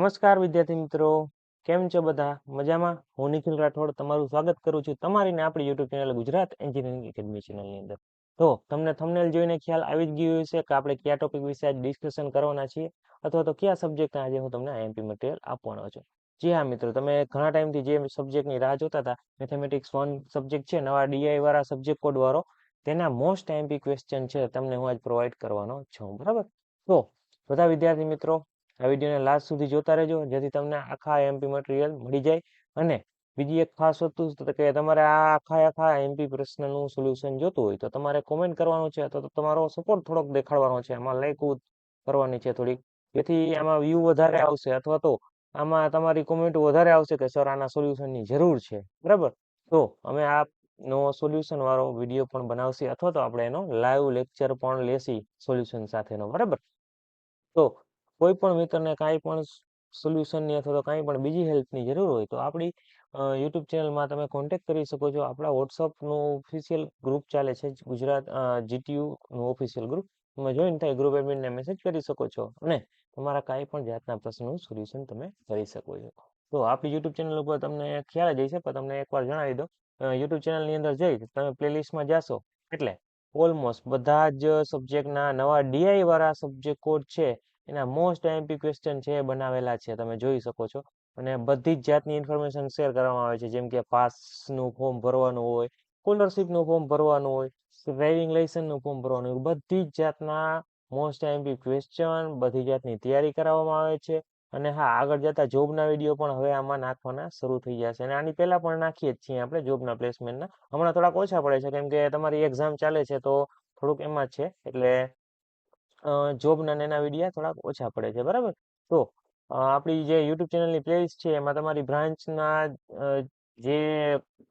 નમસ્કાર વિદ્યાર્થી મિત્રો, કેમ છો બધા? મજામાં? હું નિખિલ રાઠોડ તમારું સ્વાગત કરું છું તમારી ને આપણી YouTube channel Gujarat engineering academy ચેનલની અંદર. તો તમને થંબનેલ જોઈને ખ્યાલ આવી જ ગયો હશે કે આપણે કયા ટોપિક વિશે આજ ડિસ્કશન કરવાના છીએ અથવા તો કયા સબ્જેક્ટ આજે હું તમને આઈએમપી મટીરિયલ આપવાનો છું. જી હા મિત્રો, તમે ઘણા ટાઈમથી જે સબ્જેક્ટની રાહ જોતા હતા, મેથેમેટિક્સ 1 સબ્જેક્ટ છે, નવા ડીઆઈ વાળા સબ્જેક્ટ કોડ વાળો, તેના મોસ્ટ આઈએમપી ક્વેશ્ચન છે તમને હું આજ પ્રોવાઈડ કરવાનો છું. બરાબર? તો બધા વિદ્યાર્થી મિત્રો આ વિડીયોને લાસ્ટ સુધી જોતા રહેજો, જેથી તમને આખા એમપી મટીરિયલ મળી જાય. અને બીજી એક ખાસ વસ્તુ કે તમારે આ આખા એમપી પ્રશ્નનું સોલ્યુશન જોતું હોય તો તમારે કોમેન્ટ કરવાનું છે અથવા તો તમારો સપોર્ટ થોડોક દેખાડવાનો છે, આમાં લાઈક કરવાની છે થોડીક, જેથી આમાં વ્યૂ વધારે આવશે અથવા તો આમાં તમારી કોમેન્ટ વધારે આવશે કે સર આના સોલ્યુશનની જરૂર છે. બરાબર? તો અમે નો સોલ્યુશન વાળો વિડીયો પણ બનાવશે અથવા તો આપણે એનો લાઈવ લેક્ચર પણ લેશી સોલ્યુશન સાથેનો. બરાબર? તો કોઈ પણ મિત્રને કાંઈ પણ સોલ્યુશનની અથવા તો કાંઈ પણ બીજી હેલ્પની જરૂર હોય તો આપણી યુટ્યુબ ચેનલમાં તમે કોન્ટેક્ટ કરી શકો છો. આપણા વોટ્સઅપનું ઓફિશિયલ ગ્રુપ ચાલે છે, ગુજરાત જીટીયુનું ઓફિશિયલ ગ્રુપ. એમાં જોઈન થઈ ગ્રુપ એડમિનને મેસેજ કરી શકો છો અને તમારા કાંઈ પણ જાતના પ્રશ્નનું સોલ્યુશન તમે કરી શકો છો. તો આપણી યુટ્યુબ ચેનલ ઉપર તમને ખ્યાલ જ હશે, પણ તમને એકવાર જણાવી દો. યુટ્યુબ ચેનલની અંદર જઈ તમે પ્લેલિસ્ટમાં જાશો એટલે ઓલમોસ્ટ બધા જ સબ્જેક્ટના નવા ડીઆઈ વાળા સબ્જેક્ટ કોડ છે, એના મોસ્ટ આઈએમપી ક્વેશ્ચન છે એ બનાવેલા છે, તમે જોઈ શકો છો. અને બધી જ જાતની ઇન્ફોર્મેશન શેર કરવામાં આવે છે, જેમ કે પાસનું ફોર્મ ભરવાનું હોય, સ્કોલરશીપનું ફોર્મ ભરવાનું હોય, ડ્રાઇવિંગ લાઇસન્સનું ફોર્મ ભરવાનું હોય, બધી જ જાતના મોસ્ટ આઈએમપી ક્વેશ્ચન, બધી જાતની તૈયારી કરાવવામાં આવે છે. અને હા, આગળ જતા જોબના વિડીયો પણ હવે આમાં નાખવાના શરૂ થઈ જશે. અને આની પહેલા પણ નાખીએ જ છીએ આપણે જોબના પ્લેસમેન્ટના. હમણાં થોડાક ઓછા પડે છે કેમ કે તમારી એક્ઝામ ચાલે છે, તો થોડુંક એમાં જ છે, એટલે જોબના એના વિડીયા થોડાક ઓછા પડે છે. બરાબર? તો આપણી જે યુટ્યુબ ચેનલની પ્લેલિસ્ટ છે એમાં તમારી બ્રાન્ચના જે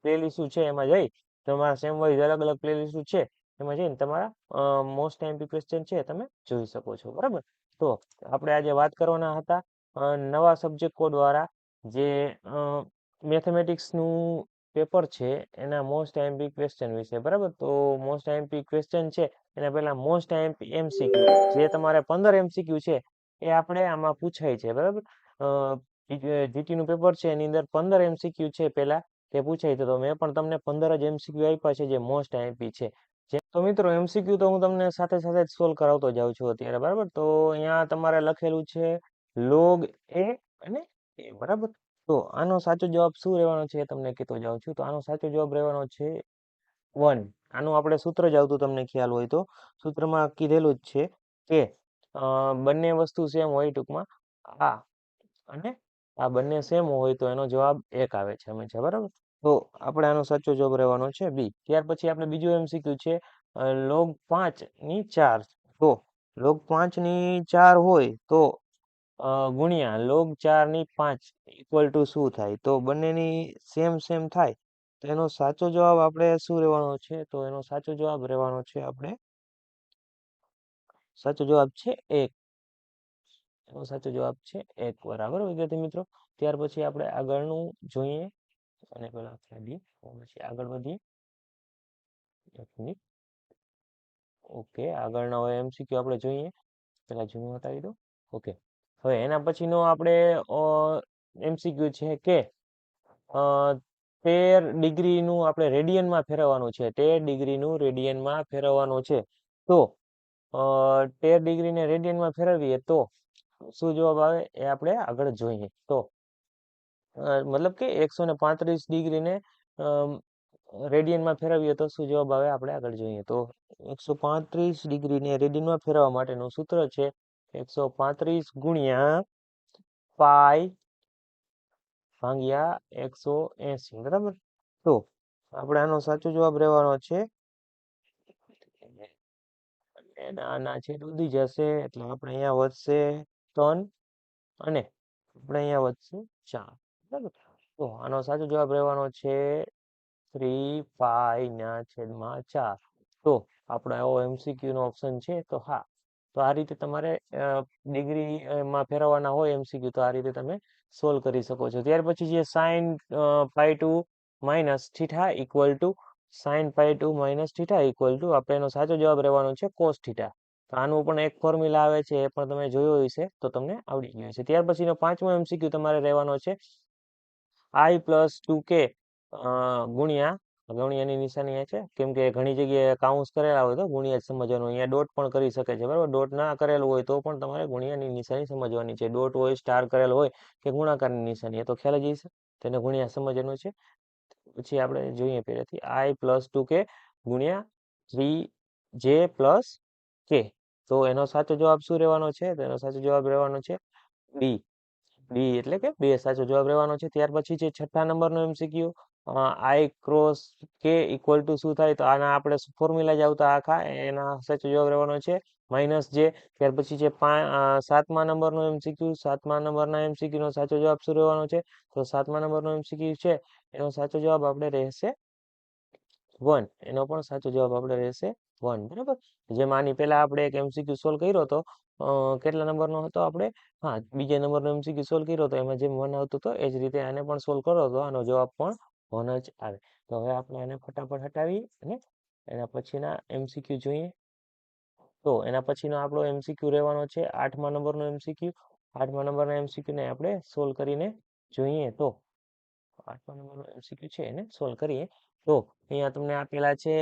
પ્લેલિસ્ટ છે એમાં જઈ તમારા સેમ વાઇઝ અલગ અલગ પ્લેલિસ્ટ છે, એમાં જઈને તમારા મોસ્ટ આઈએમપી ક્વેશ્ચન છે તમે જોઈ શકો છો. બરાબર? તો આપણે આજે વાત કરવાના હતા નવા સબ્જેક્ટ કોડ વાળા જે મેથેમેટિક્સનું પેપર છે એના મોસ્ટ આઈએમપી ક્વેશ્ચન વિશે. બરાબર? તો મોસ્ટ આઈએમપી ક્વેશ્ચન છે એના પહેલા મોસ્ટ આઈએમપી એમસીક્યુ, જે તમારે 15 એમસીક્યુ છે એ આપણે આમાં પૂછાય છે. બરાબર? જીટી નું પેપર છે એની અંદર 15 એમસીક્યુ છે પહેલા તે પૂછાય છે, તો મેં પણ તમને 15 જ એમસીક્યુ આપ્યા છે જે મોસ્ટ આઈએમપી છે. તો મિત્રો એમસીક્યુ તો હું તમને સાથે સાથે જ સોલ્વ કરાવતો જાઉં છું અત્યારે. બરાબર? તો અહીંયા તમારે લખેલું છે લોગ એ અને એ. બરાબર? તો આનો સાચો જવાબ શું રહેવાનો છે એ તમને કહેતો જાઉં છું. તો આનો સાચો જવાબ રહેવાનો છે 1. આનું આપણે સૂત્ર જ આવતું તમને ખ્યાલ હોય તો, સૂત્રમાં કીધેલું જ છે કે બંને વસ્તુ સેમ હોય, ટૂંકમાં આ અને આ બંને સેમ હોય તો એનો જવાબ 1 આવે છે હંમેશા. બરાબર? તો આપણે આનો સાચો જવાબ રહેવાનો છે બી. ત્યાર પછી આપણે બીજું એમસીક્યુ છે log 5 ની 4. તો log 5 ની 4 હોય તો ગુણ્યા log 4 ની 5 ઇક્વલ ટુ શું થાય? તો બંનેની સેમ થાય તો એનો સાચો જવાબ આપણે શું રહેવાનો છે? તો એનો સાચો જવાબ રહેવાનો છે સાચો જવાબ છે 1. એનો સાચો જવાબ છે 1. બરાબર વિદ્યાર્થી મિત્રો? ત્યાર પછી આપણે આગળનું જોઈએ અને પેલા પછી આગળ વધીએ. ઓકે, આગળનો હવે એમસીક્યુ આપણે જોઈએ. પેલા જૂનું હટાવી દો. ઓકે, હવે એના પછીનો આપણે એમસીક્યુ છે કે 13 ડિગ્રીનું આપણે રેડિયનમાં ફેરવવાનું છે. 13 ડિગ્રીનું રેડિયનમાં ફેરવવાનું છે. તો 13 ડિગ્રીને રેડિયનમાં ફેરવીએ તો શું જવાબ આવે એ આપણે આગળ જોઈએ. તો મતલબ કે 135 ડિગ્રીને રેડિયનમાં ફેરવીએ તો શું જવાબ આવે આપણે આગળ જોઈએ. તો 135 ડિગ્રીને રેડિયનમાં ફેરવવા માટેનું સૂત્ર છે 135 ગુણ્યા પાઈ ભાગ્યા 180. બરાબર? તો આપણે આનો સાચો જવાબ રહેવાનો છે આના છેદ ઉડી જશે એટલે આપણે અહીંયા વધશે 3 અને આપણે અહીંયા વધશે 4. બરાબર? તો આનો સાચો જવાબ રહેવાનો છે 3 પાઈ ના છેદમાં 4. તો આપણે આવો એમસીક્યુ નો ઓપ્શન છે. તો હા, તો આ રીતે તમારે ડિગ્રીમાં ફેરવવાના હોય એમસીક્યુ, તો આ રીતે તમે સોલ્વ કરી શકો છો. ત્યાર પછી જે sine pi two minus theta equal to sine pi two minus theta equal to આપણે એનો સાચો જવાબ રહેવાનો છે કોસ થીટા. તો આનું પણ એક ફોર્મ્યુલા આવે છે, એ પણ તમે જોયો હશે તો તમને આવડી ગયું હશે. ત્યાર પછીનો 5મો MCQ તમારે રહેવાનો છે i + 2k ગુણ્યાની નિશાની છે, કેમ કે ઘણી જગ્યાએ કાઉન્સ કરેલા હોય તો ગુણ્યા જ સમજવાનું. અહીંયા ડોટ પણ કરી શકે છે, બરાબર. ડોટ ના કરેલું હોય તો પણ તમારે ગુણ્યાની નિશાની સમજવાની છે. ડોટ હોય, સ્ટાર કરેલો હોય કે ગુણાકારની નિશાની, એ તો ખ્યાલ જ હશે. તેને ગુણ્યા સમજવાનું છે. પછી આપણે જોઈએ પહેલાથી i + 2k ગુણ્યા 3j + k. તો એનો સાચો જવાબ શું રહેવાનો છે? તો એનો સાચો જવાબ રહેવાનો છે બી. બી એટલે કે 2 સાચો જવાબ રહેવાનો છે. ત્યાર પછી છે 6થા નંબરનો MCQ, i × k = શું થાય? તો આના આપણે ફોર્મ્યુલા જ આવતા આખા, એના સાચો જવાબ રહેવાનો છે -j. ત્યાર પછી છે 7મા નંબરનો MCQ. 7મા નંબરના MCQ નો સાચો જવાબ શું રહેવાનો છે? તો 7મા નંબરનો MCQ છે, એનો સાચો જવાબ આપણે રહેશે 1. એનો પણ સાચો જવાબ આપણે રહેશે 1, બરાબર. જેમ આની પહેલા આપણે એક MCQ સોલ્વ કર્યો હતો, કેટલા નંબરનો હતો આપણે? હા, બીજા નંબરનો MCQ સોલ્વ કર્યો હતો, એમાં જેમ 1 આવતું હતો એ જ રીતે આને પણ સોલ્વ કરો તો આનો જવાબ પણ 1 જ આવે. તો હવે આપણે આને ફટાફટ હટાવી અને એના પછીના MCQ જોઈએ. તો એના પછીનો આપણો MCQ રહેવાનો છે 8મા નંબરનો MCQ. 8મા નંબરના MCQ ને આપણે સોલ્વ કરીને જોઈએ. તો 8મા નંબરનો MCQ છે, એને સોલ્વ કરીએ. તો અહીંયા તમને આપેલા છે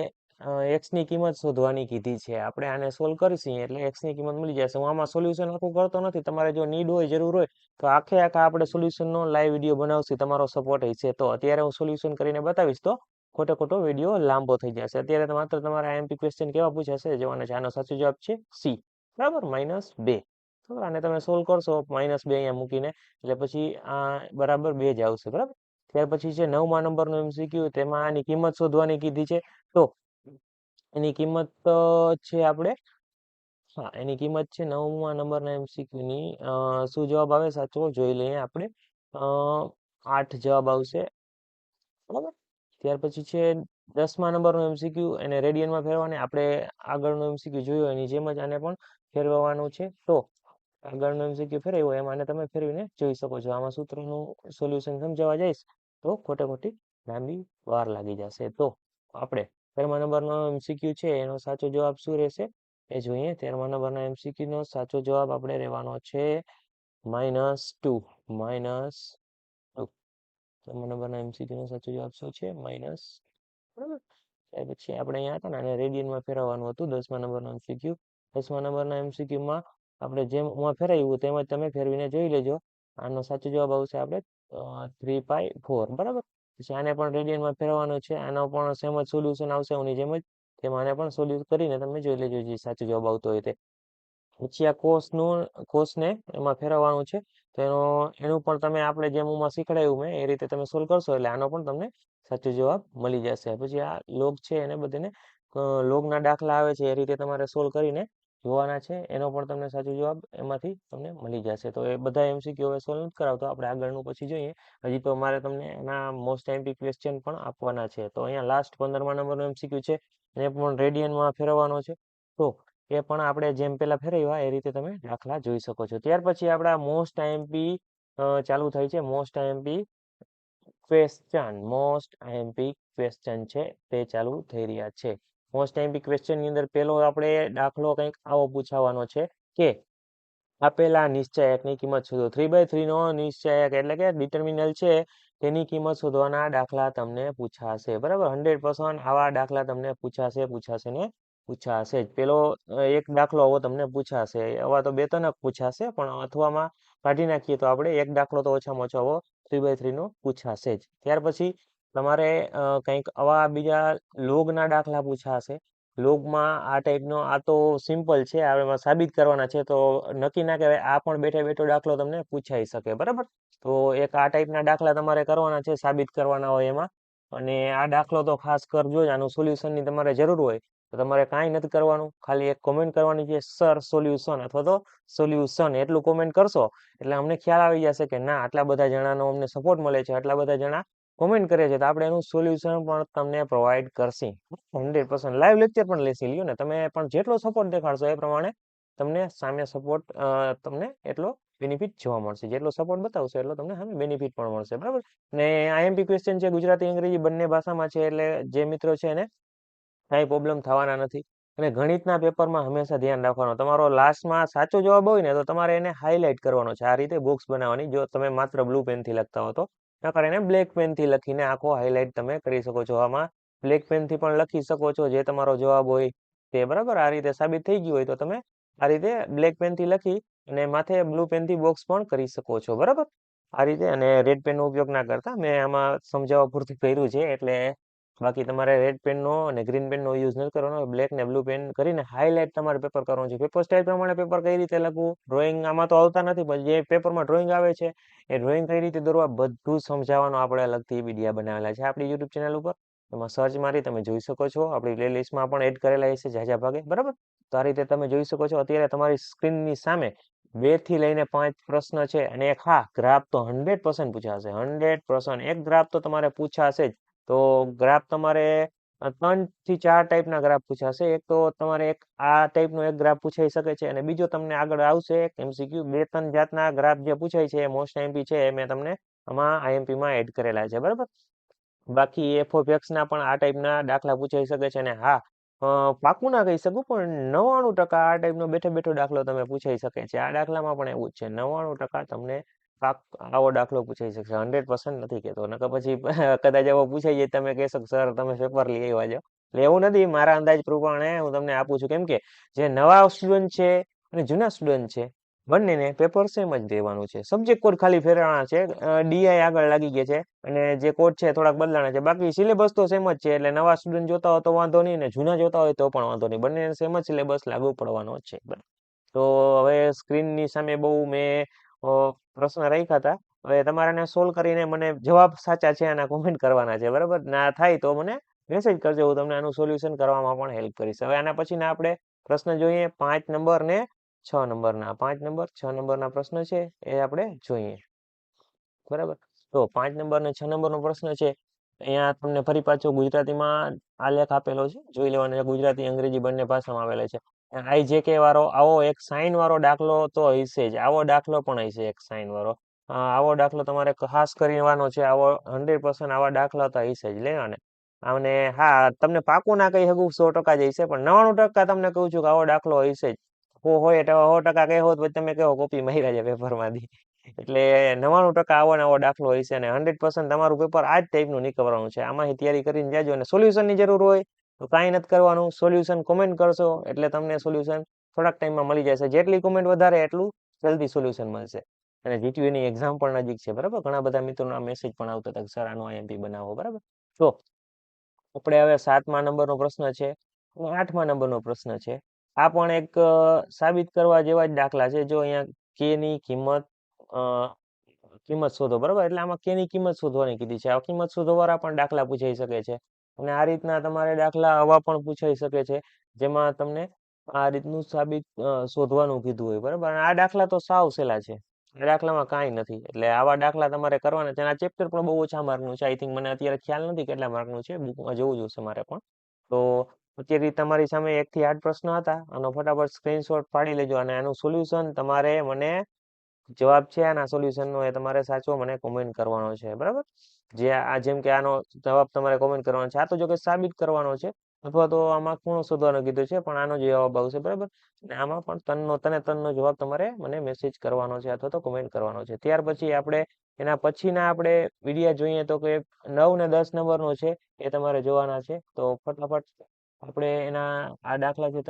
x ની કિંમત શોધવાની કીધી છે. આપણે આને સોલ્વ કરીશું એટલે x ની કિંમત મળી જશે. હું આમાં સોલ્યુશન આખું કરતો નથી, તમારે જો નીડ હોય, જરૂર હોય તો આખા આપણે સોલ્યુશનનો લાઈવ વિડીયો બનાવશું, તમારો સપોર્ટ હશે તો. અત્યારે હું સોલ્યુશન કરીને બતાવીશ તો ખોટો વિડીયો લાંબો થઈ જશે. અત્યારે તો માત્ર તમારા IMP ક્વેશ્ચન કેવા પૂછાશે જોવાના છે. આનો સાચો જવાબ છે સી, બરાબર, -2. તો આને તમે સોલ્વ કરશો -2 અહીંયા મૂકીને, એટલે પછી આ બરાબર 2 જ આવશે, બરાબર. ત્યાર પછી છે 9મા નંબરનો MCQ. તેમાં આની કિંમત શોધવાની કીધી છે. તો એની કિંમત છે આપણે, હા, એની કિંમત છે 9મા નંબરના MCQ ની, શું જવાબ આવે સાચો જોઈ લઈએ આપણે. 8 જવાબ આવશે, બરાબર. ત્યાર પછી છે 10મા નંબરનો MCQ. એને રેડિયનમાં ફેરવવાની, આપણે આગળનો MCQ જોયો એની જેમ જ આને પણ ફેરવવાનું છે. તો આગળનો MCQ ફેરવ્યો એમ આને તમે ફેરવીને જોઈ શકો છો. આમાં સૂત્રનું સોલ્યુશન સમજાવવા જઈશ તો ખોટી લાંબી વાર લાગી જશે. તો આપણે 13મા નંબરનો MCQ છે, એનો સાચો જવાબ શું રહેશે એ જોઈએ. 13મા નંબરના MCQ નો સાચો જવાબ આપણે રહેવાનો છે -2. નંબરના MCQ નો સાચો જવાબ શું છે? માઇનસ, બરાબર. ત્યાર પછી આપણે અહીંયા હતા ને, આને રેડિયનમાં ફેરવવાનું હતું. 10મા નંબરના MCQ. 10મા નંબરના MCQ માં આપણે જેમ ફેરવ્યું તેમ જ તમે ફેરવીને જોઈ લેજો. આનો સાચો જવાબ આવશે આપણે 3π4, બરાબર. પછી આને પણ રેડિયનમાં ફેરવવાનું છે. આનો પણ સેમ જ સોલ્યુશન આવશે એની જેમ જ. તેમાં આને પણ સોલ્યુટ કરીને તમે જોઈ લેજો જે સાચો જવાબ આવતો હોય તે. પછી આ કોસને એમાં ફેરવવાનું છે. તો એનું પણ તમે આપણે જેમ શીખડાયું મેં એ રીતે તમે સોલ્વ કરશો એટલે આનો પણ તમને સાચો જવાબ મળી જશે. પછી આ લોગ છે એને બધાને લોગના દાખલા આવે છે એ રીતે તમારે સોલ્વ કરીને જોવાના છે. એનો પણ તમને સાચો જવાબ એમાંથી તમને મળી જશે. તો એ બધા MCQ હવે સોલ્વ નથી કરાવતો, આપણે આગળનું પછી જોઈએ. હજી તો મારે તમને એના મોસ્ટ IMP ક્વેશ્ચન પણ આપવાના છે. તો અહીંયા લાસ્ટ 15મા નંબરનો MCQ છે, એ પણ રેડિયનમાં ફેરવવાનો છે. તો એ પણ આપણે જેમ પેલા ફેરવ્યા એ રીતે તમે દાખલા જોઈ શકો છો. ત્યાર પછી આપણા મોસ્ટ IMP ચાલુ થાય છે. મોસ્ટ IMP ક્વેશ્ચન છે તે ચાલુ થઈ રહ્યા છે. મોસ્ટ IMP ક્વેશ્ચન ની અંદર પેલો આપણે દાખલો કંઈક આવો પૂછાવાનો છે કે આપેલા નિશ્ચયકની કિંમત શોધો. 3/3 નો નિશ્ચયક એટલે કે ડિટર્મિનલ છે, તેની કિંમત શોધવાના દાખલા તમને પૂછાશે, બરાબર. 100% આવા દાખલા તમને પૂછાશે જ. પેલો એક દાખલો આવો તમને પૂછાશે. આવા તો 2-3 પૂછાશે, પણ અથવામાં કાઢી નાખીએ તો આપણે એક દાખલો તો ઓછામાં ઓછો આવો 3/3 નો પૂછાશે જ. ત્યાર પછી તમારે કંઈક આવા બીજા લોગના દાખલા પૂછાશે. લોગમાં આ ટાઈપનો, આ તો સિમ્પલ છે, એમાં સાબિત કરવાના છે. તો નક્કી ના કહેવાય, આ પણ બેઠો દાખલો તમને પૂછાઈ શકે, બરાબર. તો એક આ ટાઈપના દાખલા તમારે કરવાના છે, સાબિત કરવાના હોય એમાં. અને આ દાખલો તો ખાસ કરજો જ. આનું સોલ્યુશનની તમારે જરૂર હોય તો તમારે કાંઈ નથી કરવાનું, ખાલી એક કોમેન્ટ કરવાની છે, સર સોલ્યુશન અથવા તો સોલ્યુશન, એટલું કોમેન્ટ કરશો એટલે અમને ખ્યાલ આવી જશે કે ના, આટલા બધા જણાનો અમને સપોર્ટ મળે છે, આટલા બધા જણા કોમેન્ટ કરે છે, તો આપણે એનું સોલ્યુશન પણ તમને પ્રોવાઈડ કરશી 100%. લાઈવ લેક્ચર પણ લેશી. લ્યો ને, તમે પણ જેટલો સપોર્ટ દેખાડશો એ પ્રમાણે તમને સામે સપોર્ટ તમને એટલો બેનિફિટ જોવા મળશે. જેટલો સપોર્ટ બતાવશો એટલો તમને સામે બેનિફિટ પણ મળશે, બરાબર. ને IMP ક્વેશ્ચન છે ગુજરાતી અંગ્રેજી બંને ભાષામાં છે, એટલે જે મિત્રો છે એને કાંઈ પ્રોબ્લેમ થવાના નથી. અને ગણિતના પેપરમાં હંમેશા ધ્યાન રાખવાનું, તમારો લાસ્ટમાં સાચો જવાબ હોય ને તો તમારે એને હાઇલાઇટ કરવાનો છે. આ રીતે બોક્સ બનાવવાની, જો તમે માત્ર બ્લુ પેનથી લખતા હો તો. નકર એને બ્લેક પેનથી લખીને આખો હાઇલાઇટ તમે કરી શકો છો. આમાં બ્લેક પેનથી પણ લખી શકો છો જે તમારો જવાબ હોય તે. બરાબર, આ રીતે સાબિત થઈ ગયું હોય તો તમે આ રીતે બ્લેક પેનથી લખી અને માથે બ્લુ પેનથી બોક્સ પણ કરી શકો છો. બરાબર, આ રીતે. અને રેડ પેનનો ઉપયોગ ના કરતા, મેં આમાં સમજાવવા પૂરતું કર્યું છે એટલે. બાકી તમારે રેડ પેનનો અને ગ્રીન પેનનો યુઝ નથી કરવાનો. બ્લેક ને બ્લુ પેન કરીને હાઇલાઇટ તમારે પેપર કરવાનું છે. પેપર સ્ટાઇલ પ્રમાણે પેપર કઈ રીતે લખવું, ડ્રોઈંગ આમાં તો આવતા નથી, પણ જે પેપરમાં ડ્રોઈંગ આવે છે એ ડ્રોઈંગ કઈ રીતે દોરવા બધું સમજાવવાનું આપણે અલગથી વિડીયા બનાવેલા છે આપણી યુટ્યુબ ચેનલ ઉપર. એમાં સર્ચ મારી તમે જોઈ શકો છો. આપણી પ્લેલિસ્ટમાં પણ એડ કરેલા છે ઝાઝા ભાગે. બરાબર, તો આ રીતે તમે જોઈ શકો છો. અત્યારે તમારી સ્ક્રીનની સામે 2 થી લઈને 5 પ્રશ્ન છે અને એક હા ગ્રાફ તો 100% પૂછાશે. 100% એક ગ્રાફ તો તમારે પૂછાશે જ. તો ગ્રાફ તમારે 3 થી 4 ટાઈપના ગ્રાફ પૂછાશે. એક તો તમારે એક આ ટાઈપનો એક ગ્રાફ પૂછાઈ શકે છે અને બીજો તમને આગળ આવશે એક MCQ. 2-3 જાતના ગ્રાફ જે પૂછાય છે એ મોસ્ટ આઈએમપી છે, એ મેં તમને આમાં આઈએમપીમાં એડ કરેલા છે. બરાબર, બાકી એફઓફેક્સના પણ આ ટાઈપના દાખલા પૂછાઈ શકે છે. અને હા, પાકું ના કહી શકું પણ 99% આ ટાઈપનો બેઠો બેઠો દાખલો તમે પૂછાઈ શકે છે. આ દાખલામાં પણ એવું જ છે, 99% તમને આવો દાખલો પૂછાઈ શકશે. 100% નથી કહેતો, નકર પછી કદાચ એવો પૂછાઈ જાય તમે કહેશો સર તમે પેપર લઈ આવ્યા છો. એટલે એવું નથી, મારા અંદાજ પ્રમાણે હું તમને આપું છું. કેમ કે જે નવા સ્ટુડન્ટ છે અને જૂના સ્ટુડન્ટ છે બંનેને પેપર સેમ જ દેવાનું છે. સબ્જેક્ટ કોડ ખાલી ફેરવાના છે, ડીઆઈ આગળ લાગી ગયા છે અને જે કોડ છે થોડાક બદલાણા છે. બાકી સિલેબસ તો સેમ જ છે. એટલે નવા સ્ટુડન્ટ જોતા હોય તો વાંધો નહીં, ને જૂના જોતા હોય તો પણ વાંધો નહીં, બંને સેમ જ સિલેબસ લાગુ પડવાનો જ છે. તો હવે સ્ક્રીનની સામે બહુ મેં પ્રશ્ન રાખ્યા હતા. હવે તમારે એને સોલ્વ કરીને મને જવાબ સાચા છે એના કોમેન્ટ કરવાના છે. બરાબર, ના થાય તો મને મેસેજ કરજો, હું તમને આનું સોલ્યુશન કરવામાં પણ હેલ્પ કરીશ. હવે આના પછીના આપણે પ્રશ્ન જોઈએ 5 નંબર ને 6 નંબરના. 5 નંબર 6 નંબરના પ્રશ્ન છે એ આપણે જોઈએ. બરાબર, તો 5 નંબર ને 6 નંબરનો પ્રશ્ન છે. અહીંયા તમને ફરી પાછો ગુજરાતીમાં આલેખ આપેલો છે, જોઈ લેવાનો છે. ગુજરાતી અંગ્રેજી બંને ભાષામાં આવેલા છે. IJK વાળો આવો એક સાઈન વાળો દાખલો તો હશે જ. આવો દાખલો પણ હશે એક સાઈન વાળો. આવો દાખલો તમારે ખાસ કરવાનો છે. આવો 100% આવા દાખલા તો હશે જ લેવાને. અને હા, તમને પાકું ના કહી શકું 100% જ હશે, પણ 99% તમને કહું છું કે આવો દાખલો હશે જ. હોય એટલે 100% કહો તો તમે કહો કોપી માર્યા છે પેપરમાંથી. એટલે 99% આવો ને આવો દાખલો હોય છે અને 100% તમારું પેપર આ જ ટાઈપનું નીકળવાનું છે. આમાંથી તૈયારી કરીને જાજો. અને સોલ્યુશનની જરૂર હોય તો કાંઈ નથી કરવાનું, સોલ્યુશન કોમેન્ટ કરશો એટલે તમને સોલ્યુશન થોડાક ટાઈમમાં મળી જશે. જેટલી કોમેન્ટ વધારે એટલું જલ્દી સોલ્યુશન મળશે. અને જીટીયુની એક્ઝામ પણ નજીક છે. બરાબર, ઘણા બધા મિત્રોના મેસેજ પણ આવતા હતા કે સર આનો આઈએમપી બનાવો. બરાબર, તો આપણે હવે 7મા નંબરનો પ્રશ્ન છે અને 8મા નંબરનો પ્રશ્ન છે. આ પણ એક સાબિત કરવા જેવા જ દાખલા છે. જો અહીંયા કે ની કિંમત શોધો. બરાબર, એટલે આમાં કે ની કિંમત શોધવાની કીધી છે. આ કિંમત શોધવાળા પણ દાખલા પૂછાઈ શકે છે. અને આ રીતના તમારે દાખલા આવા પણ પૂછાઈ શકે છે જેમાં તમને આ રીતનું સાબિત શોધવાનું કીધું હોય. બરાબર, અને આ દાખલા તો સાવ સહેલા છે. આ દાખલામાં કાંઈ નથી. એટલે આવા દાખલા તમારે કરવાના છે. આ ચેપ્ટર પણ બહુ ઓછા માર્કનું છે. આઈ થિંક મને અત્યારે ખ્યાલ નથી કેટલા માર્કનું છે, બુકમાં જોવું જોઈશે મારે પણ. તો અત્યારે તમારી સામે 1 થી 8 પ્રશ્ન હતા. આનો ફટાફટ સ્ક્રીનશોટ પાડી લેજો અને આનું સોલ્યુશન તમારે મને જવાબ છે આના સોલ્યુશનનો એ તમારે સાચો મને કોમેન્ટ કરવાનો છે. બરાબર, જે આ જેમ કે આનો જવાબ તમારે કોમેન્ટ કરવાનો છે. આ તો જો કે સાબિત કરવાનો છે અથવા તો આમાં ખૂણો શોધવાનો કીધું છે, પણ આનો જવાબ આવશે. બરાબર, અને આમાં પણ તનનો જવાબ તમારે મને મેસેજ કરવાનો છે અથવા તો કોમેન્ટ કરવાનો છે. ત્યાર પછી આપણે એના પછીના આપણે વિડીયા જોઈએ તો કે 9 ને 10 નંબરનો છે એ તમારે જોવાના છે. તો ફટાફટ આપણે એના આ દાખલા છે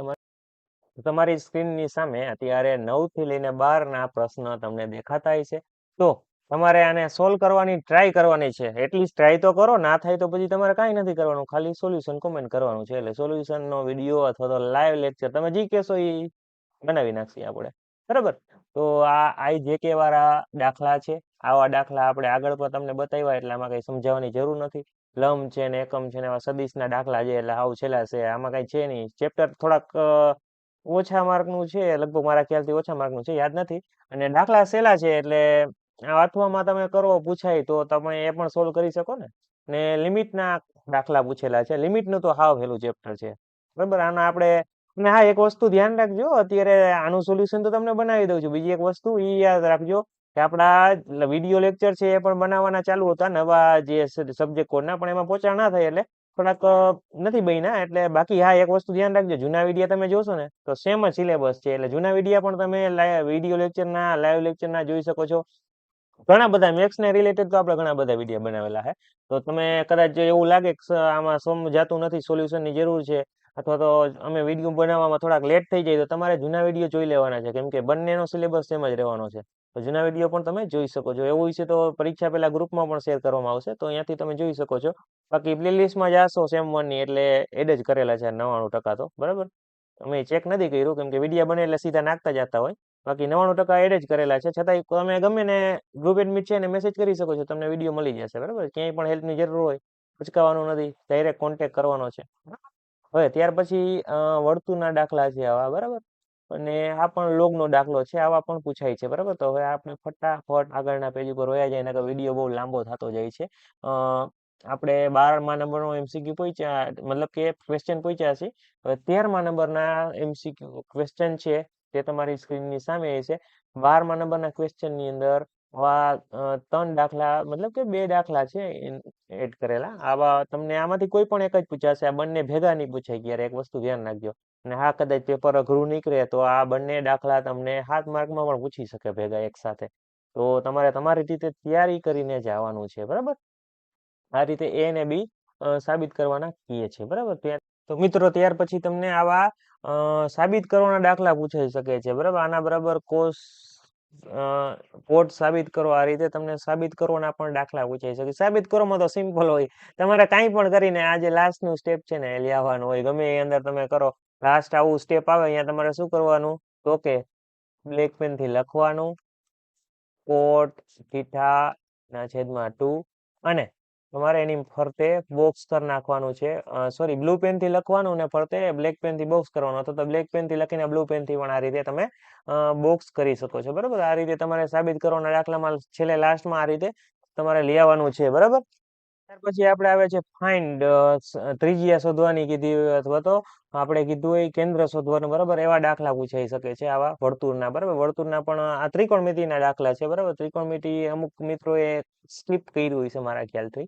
તમારી સ્ક્રીનની સામે અત્યારે 9 થી લઈને 12 ના પ્રશ્ન તમને દેખાતા હશે. તો તમારે આને સોલ્વ કરવાની ટ્રાય કરવાની છે. એટલીસ્ટ ટ્રાય તો કરો. ના થાય તો પછી તમારે કાંઈ નથી કરવાનું, ખાલી સોલ્યુશન કોમેન્ટ કરવાનું છે. એટલે સોલ્યુશનનો વિડીયો અથવા તો લાઈવ લેક્ચર તમે જે કહેશો એ બનાવી નાખીએ આપણે. બરાબર, તો આ IJK વાળા દાખલા છે. આવા દાખલા આપણે આગળ પણ તમને બતાવ્યા એટલે આમાં કઈ સમજાવવાની જરૂર નથી. લંબ છે ને એકમ છે ને એવા સદિશના દાખલા છે એટલે આવું છેલ્લા છે. આમાં કઈ છે નહીં. ચેપ્ટર થોડાક ઓછા માર્કનું છે, લગભગ મારા ખ્યાલથી ઓછા માર્કનું છે, યાદ નથી. અને દાખલા સહેલા છે એટલે અથવામાં તમે કરો પૂછાય તો તમે એ પણ સોલ્વ કરી શકો ને. ને લિમિટના દાખલા પૂછેલા છે. લિમિટનું તો હાવ હેલું ચેપ્ટર છે. બરાબર, આના આપણે અને હા, એક વસ્તુ ધ્યાન રાખજો. અત્યારે આનું સોલ્યુશન તો તમને બનાવી દઉં છું. બીજી એક વસ્તુ એ યાદ રાખજો કે આપણા વિડીયો લેક્ચર છે એ પણ બનાવવાના ચાલુ હતા નવા જે સબ્જેક્ટ કોડના, પણ એમાં પહોંચા ના થાય એટલે થોડાક નથી બન્યા એટલે બાકી હા એક વસ્તુ ધ્યાન રાખજો જૂના વિડીયો તમે જોશો ને તો સેમ જ સિલેબસ છે એટલે જૂના વિડીયો પણ તમે વિડીયો લેક્ચરના લાઈવ લેક્ચરના જોઈ શકો છો ઘણા બધા મેથ્સ ને રિલેટેડ તો આપણે ઘણા બધા વિડીયો બનાવેલા છે તો તમે કદાચ જો એવું લાગે કે આમાં સમજાતું નથી સોલ્યુશન ની જરૂર છે અથવા તો અમે વિડીયો બનાવવામાં થોડાક લેટ થઈ જાય તો તમારે જૂના વિડીયો જોઈ લેવાના છે કેમ કે બંનેનો સિલેબસ સેમ જ રહેવાનો છે તો જૂના વિડીયો પણ તમે જોઈ શકો છો એવું છે તો પરીક્ષા પહેલા ગ્રુપમાં પણ શેર કરવામાં આવશે તો અહીંયાથી તમે જોઈ શકો છો બાકી પ્લેલિસ્ટમાં જાશો સેમ વન ની એટલે એડ જ કરેલા છે 99% તો બરાબર અમે ચેક નથી કર્યું કેમ કે વિડીયો બને એટલે સીધા નાખતા જતા હોય બાકી 99% એડ જ કરેલા છે છતાંય તમે ગમે ને ગ્રુપ એડમિટ છે ને મેસેજ કરી શકો છો તમને વિડીયો મળી જશે બરાબર ક્યાંય પણ હેલ્પની જરૂર હોય પૂછકાવાનું નથી ડાયરેક્ટ કોન્ટેક્ટ કરવાનો છે હવે ત્યાર પછી વર્તુળના દાખલા છે આવા બરાબર અને આ પણ લોગનો દાખલો છે આવા પણ પૂછાય છે બરાબર તો હવે આપણે ફટાફટ આગળના પેજ ઉપર વયા જાય નકર વિડીયો બહુ લાંબો થતો જાય છે આપણે 12મા નંબરનો એમસીક્યુ પૂછ્યા મતલબ કે ક્વેશ્ચન પૂછ્યા છે હવે 13મા નંબરના એમસીક્યુ ક્વેશ્ચન છે તે તમારી સ્ક્રીનની સામે છે 12મા નંબરના ક્વેશ્ચનની અંદર આવા 3 દાખલા મતલબ કે 2 દાખલા છે એડ કરેલા આવા તમને આમાંથી કોઈ પણ એક જ પૂછાશે આ બંને ભેગા નહીં પૂછાય ક્યારે એક વસ્તુ ધ્યાન રાખજો અને હા કદાચ પેપર અઘરું નીકળે તો આ બંને દાખલા તમને 7 માર્કમાં પણ પૂછી શકે ભેગા એક સાથે તો તમારે તમારી રીતે તૈયારી કરીને જ આવવાનું છે બરાબર આ રીતે એ અને બી સાબિત કરવાના કીએ છે બરાબર તો મિત્રો ત્યાર પછી તમને આવા સાબિત કરવાના દાખલા પૂછાઈ શકે છે બરાબર આના બરાબર કોસ કોટ સાબિત કરો આ રીતે તમને સાબિત કરવાના પણ દાખલા પૂછાઈ શકે સાબિત કરવામાં તો સિમ્પલ હોય તમારે કાંઈ પણ કરીને આ જે લાસ્ટ નું સ્ટેપ છે ને એ લેવાનું હોય ગમે એ અંદર તમે કરો લાસ્ટ આવું સ્ટેપ આવે અહીંયા તમારે શું કરવાનું તો કે બ્લેક પેન થી લખવાનું કોટ થીટા ના છેદમાં 2 અને તમારે એની ફરતે બોક્સ કરી નાખવાનું છે સોરી બ્લુ પેન થી લખવાનું ને ફરતે બ્લેક પેન થી બોક્સ કરવાનું અથવા તો બ્લેક પેન થી લખીને બ્લુ પેન થી પણ આ રીતે તમે બોક્સ કરી શકો છો બરાબર આ રીતે તમારે સાબિત કરવાના દાખલામાં છેલ્લે લાસ્ટમાં આ રીતે તમારે લઈ આવવાનું છે બરાબર ત્યાર પછી આપણે આવે છે ફાઇન્ડ ત્રિજ્યા શોધવાની કીધી અથવા તો આપણે કીધું હોય કેન્દ્ર શોધવાનું બરાબર એવા દાખલા પૂછાઈ શકે છે આવા વર્તુળના બરાબર વર્તુળના પણ આ ત્રિકોણમિતિના દાખલા છે બરાબર ત્રિકોણમિતિ અમુક મિત્રોએ સ્કીપ કર્યું હોય છે મારા ખ્યાલથી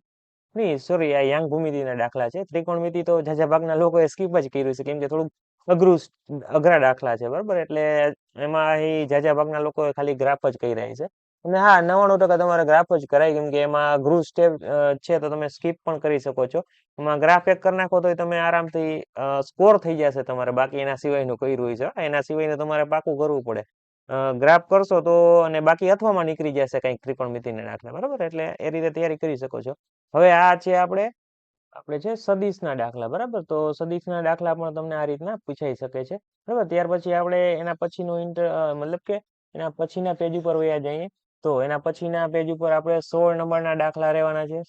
નહીં સોરી આ યાંગ ભૂમિતિના દાખલા છે ત્રિકોણમિતિ તો ઝાઝા ભાગના લોકોએ સ્કીપ જ કર્યું છે કેમ કે થોડુંક અઘરું અઘરા દાખલા છે બરાબર એટલે એમાં અહીં ઝાઝા ભાગના લોકોએ ખાલી ગ્રાફ જ કરી રહ્યા છે અને હા 99% તમારે ગ્રાફ જ કરાય કેમ કે એમાં અઘરું સ્ટેપ છે તો તમે સ્કીપ પણ કરી શકો છો એમાં ગ્રાફ એક કરી નાખો તો તમે આરામથી સ્કોર થઈ જશે તમારે બાકી એના સિવાયનું કર્યું હોય છે એના સિવાયનું તમારે પાકું કરવું પડે ગ્રાફ કરશો તો અને બાકી અથવામાં નીકળી જશે કંઈક ત્રિકોણમિતિના દાખલા બરાબર એટલે એ રીતે તૈયારી કરી શકો છો હવે આ છે આપણે છે સદિશના દાખલા બરાબર તો સદિશના દાખલા પણ તમને આ રીતના પૂછાઈ શકે છે બરાબર ત્યાર પછી આપણે એના પછીનું મતલબ કે એના પછીના પેજ ઉપર વયા જઈએ તો એના પછીના પેજ ઉપર આપણે 16 નંબરના દાખલા રહેવાના છે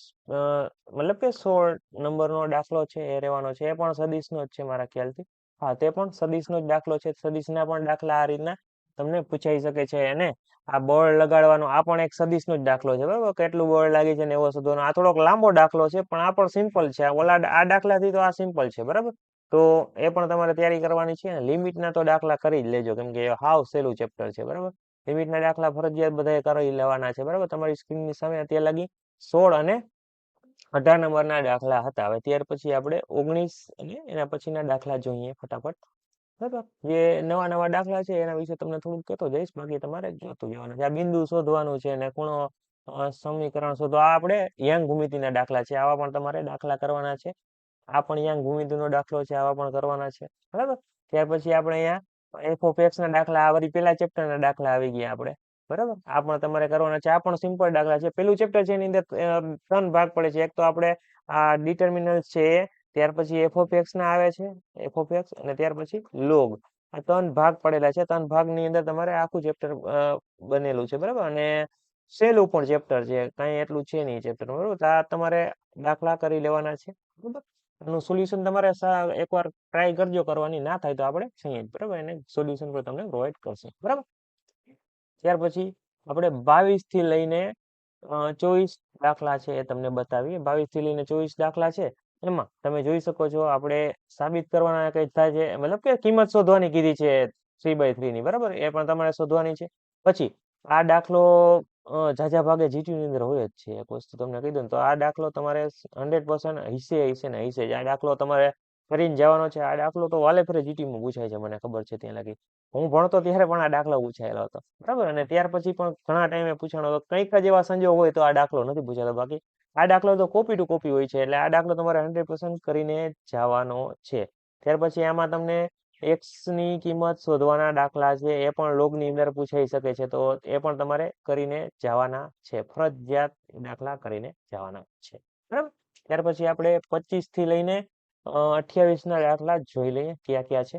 મતલબ કે 16 નંબરનો દાખલો છે એ રહેવાનો છે એ પણ સદિશનો જ છે મારા ખ્યાલથી હા તે પણ સદિશનો જ દાખલો છે સદિશના પણ દાખલા આ રીતના તમને પૂછાઈ શકે છે અને આ બળ લગાડવાનો આ પણ એક સદિશનો જ દાખલો છે બરાબર કેટલું બળ લાગે છે ને એવો શોધવાનો આ થોડોક લાંબો દાખલો છે પણ આ પણ સિમ્પલ છે આ દાખલાથી તો આ સિમ્પલ છે બરાબર તો એ પણ તમારે તૈયારી કરવાની છે ને લિમિટના તો દાખલા કરી જ લેજો કેમ કે હાવ સહેલું ચેપ્ટર છે બરાબર લિમિટના દાખલા ફરજિયાત બધાએ કરી લેવાના છે બરાબર તમારી સ્ક્રીનની સામે અત્યારે લગી 16 અને 18 નંબરના દાખલા હતા હવે ત્યાર પછી આપણે 19 અને એના પછીના દાખલા જોઈએ ફટાફટ બરાબર જે નવા નવા દાખલા છે એના વિશે તમને થોડુંક કહેતો જઈશ બાકી તમારે જોતું જવાનું છે આ બિંદુ શોધવાનું છે અને ખૂણો સમીકરણ શોધો આ આપણે યંગ ભૂમિતિના દાખલા છે આવા પણ તમારે દાખલા કરવાના છે આ પણ યંગ ભૂમિતિનો દાખલો છે આવા પણ કરવાના છે બરાબર ત્યાર પછી આપણે અહીંયા એફ ઓફ એક્સ ના દાખલા આ વળી પેલા ચેપ્ટરના દાખલા આવી ગયા આપણે બરાબર આ પણ તમારે કરવાના છે આ પણ સિમ્પલ દાખલા છે પેલું ચેપ્ટર છે એની અંદર 3 ભાગ પડે છે એક તો આપણે આ ડિટર્મિનલ્સ છે ત્યાર પછી એફ ઓફ એક્સ ના આવે છે એફ ઓફ એક્સ અને ત્યાર પછી લોગ આ 3 ભાગ પડેલા છે 3 ભાગની અંદર તમારે આખું ચેપ્ટર બનેલું છે બરાબર અને સહેલું પણ ચેપ્ટર છે કાંઈ એટલું છે નહીં ચેપ્ટર બરાબર તો આ તમારે દાખલા કરી લેવાના છે બરાબર એનું સોલ્યુશન તમારે એકવાર ટ્રાય કરજો કરવાની ના થાય તો આપણે છીએ બરાબર એને સોલ્યુશન પર તમને પ્રોવાઈડ કરશે બરાબર ત્યાર પછી આપણે 22 થી લઈને 24 દાખલા છે એ તમને બતાવીએ 22 થી લઈને 24 દાખલા છે એમાં તમે જોઈ શકો છો આપણે સાબિત કરવાના કઈ થાય છે મતલબ કે કિંમત શોધવાની કીધી છે 3/3 ની બરાબર એ પણ તમારે શોધવાની છે પછી આ દાખલો ઝાઝા ભાગે જીટીયુ ની અંદર હોય જ છે. એક વસ્તુ તમને કહી દઉં ને તો આ દાખલો તમારે 100% હશે ને હશે જ. આ દાખલો તમારે કરીને જવાનો છે. આ દાખલો તો વાલે ફરે જીટીયુમાં પૂછાય છે, મને ખબર છે ત્યાં લગી. હું ભણતો ત્યારે પણ આ દાખલો પૂછાયેલો હતો, બરાબર. અને ત્યાર પછી પણ ઘણા ટાઈમે પૂછાણો હતો. કંઈક જ એવા સંજોગ હોય તો આ દાખલો નથી પૂછાતો. બાકી આ દાખલો તો કોપી ટુ કોપી હોય છે. એટલે આ દાખલો તમારે 100% કરીને જવાનો છે. ત્યાર પછી આમાં તમને એક્સ ની કિંમત શોધવાના દાખલા છે, એ પણ લોગની અંદર પૂછાઈ શકે છે. તો એ પણ તમારે કરીને જવાના છે. ફરજિયાત દાખલા કરીને જવાના છે, બરાબર. ત્યાર પછી આપણે 25 થી લઈને 28 ના દાખલા જોઈ લઈએ ક્યાં ક્યાં છે.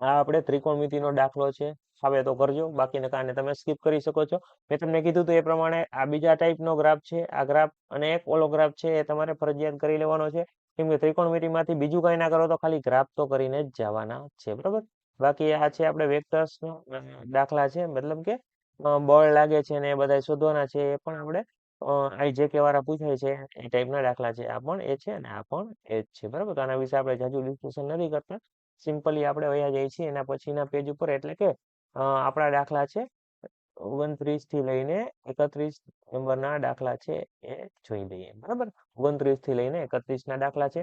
આ આપણે ત્રિકોણમિતિનો દાખલો છે. હવે તો કરજો, બાકીના કારણે તમે સ્કીપ કરી શકો છો. મેં તમને કીધું હતું એ પ્રમાણે આ બીજા ટાઈપનો ગ્રાફ છે. આ ગ્રાફ અને એક ઓલો ગ્રાફ છે એ તમારે ફરજિયાત કરી લેવાનો છે. કેમ કે ત્રિકોણમિતિમાંથી બીજું કઈ ના કરો તો ખાલી ગ્રાફ તો કરીને જ જવાના છે, બરાબર. બાકી આ છે આપણે વેક્ટર્સ દાખલા છે, મતલબ કે બળ લાગે છે ને એ બધા શોધવાના છે. એ પણ આપણે IJK વાળા પૂછાય છે એ ટાઈપના દાખલા છે. આ પણ એ છે અને આ પણ એ જ છે, બરાબર. તો આના વિશે આપણે જાજુ ડિસ્કશન નથી કરતા. સિમ્પલી આપણે વયા જઈએ છીએ એના પછીના પેજ ઉપર. એટલે કે આપણા દાખલા છે 29 થી લઈને 31 નંબરના દાખલા છે એ જોઈ લઈએ, બરાબર. 29 થી લઈને 31 ના દાખલા છે.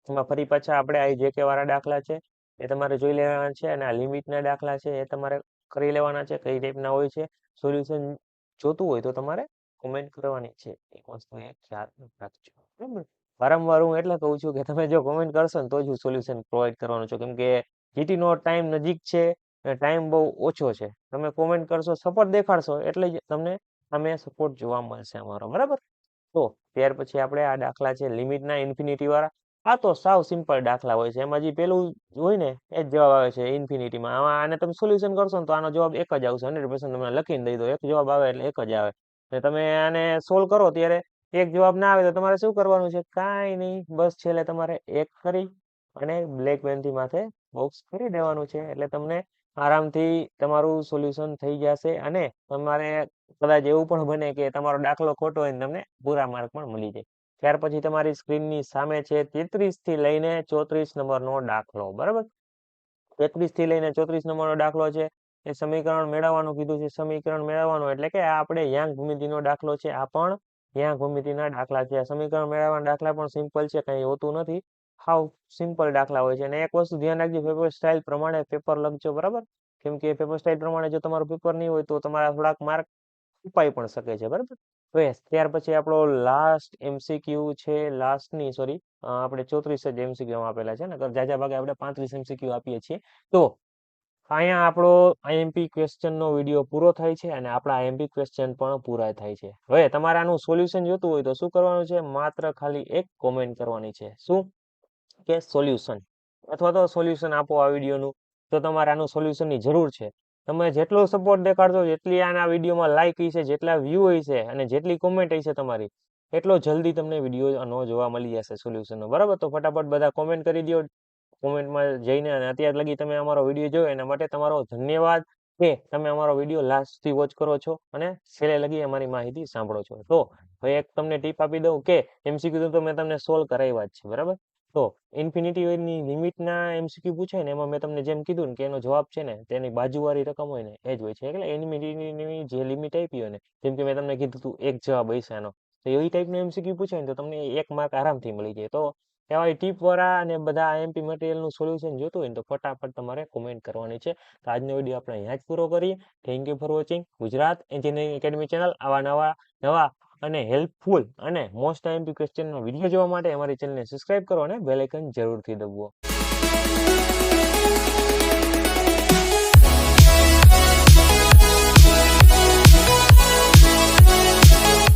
એમાં ફરી પાછા આપણે IJK વાળા દાખલા છે એ તમારે જોઈ લેવાના છે. અને આ લિમિટના દાખલા છે એ તમારે કરી લેવાના છે. કઈ ટાઈપના હોય છે, સોલ્યુશન જોતું હોય તો તમારે કોમેન્ટ કરવાની છે. એક વસ્તુ એ ખ્યાલ રાખજો, બરાબર. વારંવાર હું એટલે કહું છું કે તમે જો કોમેન્ટ કરશો ને તો જ હું સોલ્યુશન પ્રોવાઈડ કરવાનું છું. કેમ કે GT નો ટાઈમ નજીક છે, ટાઈમ બહુ ઓછો છે. તમે કોમેન્ટ કરશો, સપોર્ટ દેખાડશો એટલે જ તમને અમે સપોર્ટ જોવા મળશે અમારો, બરાબર. તો ત્યાર પછી આપણે આ દાખલા છે લિમિટના ઇન્ફિનિટી વાળા. આ તો સાવ સિમ્પલ દાખલા હોય છે. એમાં જે પેલું હોય ને એ જ જવાબ આવે છે ઇન્ફિનિટીમાં. આમાં આને તમે સોલ્યુશન કરશો ને તો આનો જવાબ એક જ આવશે. 100% તમે લખીને દઈ દો, એક જવાબ આવે એટલે એક જ આવે. અને તમે આને સોલ્વ કરો ત્યારે એક જવાબ ના આવે તો તમારે શું કરવાનું છે? કાંઈ નહીં, બસ છેલ્લે તમારે એક કરી અને બ્લેક પેનથી માથે બોક્સ કરી દેવાનું છે. એટલે તમને આરામથી તમારું સોલ્યુશન થઈ જશે. અને તમારે કદાચ એવું પણ બને કે તમારો દાખલો ખોટો હોય ને તમને પૂરા માર્ક પણ મળી જાય. ત્યાર પછી તમારી સ્ક્રીનની સામે છે 33 થી લઈને 34 નંબરનો દાખલો, બરાબર. 33 થી લઈને 34 નંબરનો દાખલો છે. એ સમીકરણ મેળવવાનું કીધું છે. સમીકરણ મેળવવાનું એટલે કે આ આપણે યાંગ ભૂમિતિનો દાખલો છે. આ પણ યાંગ ભૂમિતિના દાખલા છે. સમીકરણ મેળવવાના દાખલા પણ સિમ્પલ છે, કંઈ હોતું નથી. હાવ સિમ્પલ દાખલા હોય છે. અને એક વસ્તુ ધ્યાન રાખજો, પેપર સ્ટાઇલ પ્રમાણે પેપર લખજો, બરાબર. કેમ કે પેપર સ્ટાઇલ પ્રમાણે જો તમારું પેપર નહીં હોય તો તમારા થોડાક માર્ક ઉપાઈ પણ શકે છે, બરાબર. તો ત્યાર પછી આપણો લાસ્ટ MCQ છે. લાસ્ટની સોરી આપણે 34 જ MCQ આપેલા છે ને, જાજા ભાગે આપણે 35 MCQ આપીએ છીએ. તો અહીંયા આપણો IMP ક્વેશ્ચનનો વિડીયો પૂરો થાય છે અને આપણા IMP ક્વેશ્ચન પણ પૂરા થાય છે. હવે તમારે આનું સોલ્યુશન જોતું હોય તો શું કરવાનું છે? માત્ર ખાલી એક કોમેન્ટ કરવાની છે. શું? કે સોલ્યુશન, અથવા તો સોલ્યુશન આપો આ વિડીયોનું. તો તમારે આનું સોલ્યુશનની જરૂર છે. તમે જેટલો સપોર્ટ દેખાડશો, જેટલી આના વિડીયોમાં લાઈક હશે, જેટલા વ્યૂ હશે અને જેટલી કોમેન્ટ હશે તમારી, એટલો જલ્દી તમને વિડીયો જોવા મળી જશે સોલ્યુશનનો, બરાબર. તો ફટાફટ બધા કોમેન્ટ કરી દો. કોમેન્ટમાં જઈને અને અત્યાર લગી તમે અમારો વિડીયો જોયો એના માટે તમારો ધન્યવાદ કે તમે અમારો વિડીયો લાસ્ટથી વોચ કરો છો અને છેલ્લે લગી અમારી માહિતી સાંભળો છો. તો હવે એક તમને ટીપ આપી દઉં કે MCQ તો મેં તમને સોલ્વ કરાવ્યા જ છે, બરાબર. તો ઇન્ફિનિટીની લિમિટના MCQ પૂછાય ને એમાં મેં તમને જેમ કીધું ને કે એનો જવાબ છે ને તેની બાજુવાળી રકમ હોય ને એ જ હોય છે. એટલે ઇન્ફિનિટીની જે લિમિટ આપી હોય ને, જેમ કે મેં તમને કીધું હતું એક જવાબ હશે આનો, તો એવી ટાઈપનું MCQ પૂછાય ને તો તમને 1 માર્ક આરામથી મળી જાય. તો એવા ટીપ વાળા અને બધા IMP મટીરિયલનું સોલ્યુશન જોતું હોય ને તો ફટાફટ તમારે કોમેન્ટ કરવાની છે. તો આજનો વિડીયો આપણે અહીંયા જ પૂરો કરીએ. Thank you for watching Gujarat engineering academy channel. આવા નવા અને હેલ્પફુલ અને મોસ્ટ IMP ક્વેશ્ચનનો વિડીયો જોવા માટે અમારી ચેનલને સબસ્ક્રાઇબ કરો અને બેલ આઇકન જરૂરથી દબાવો.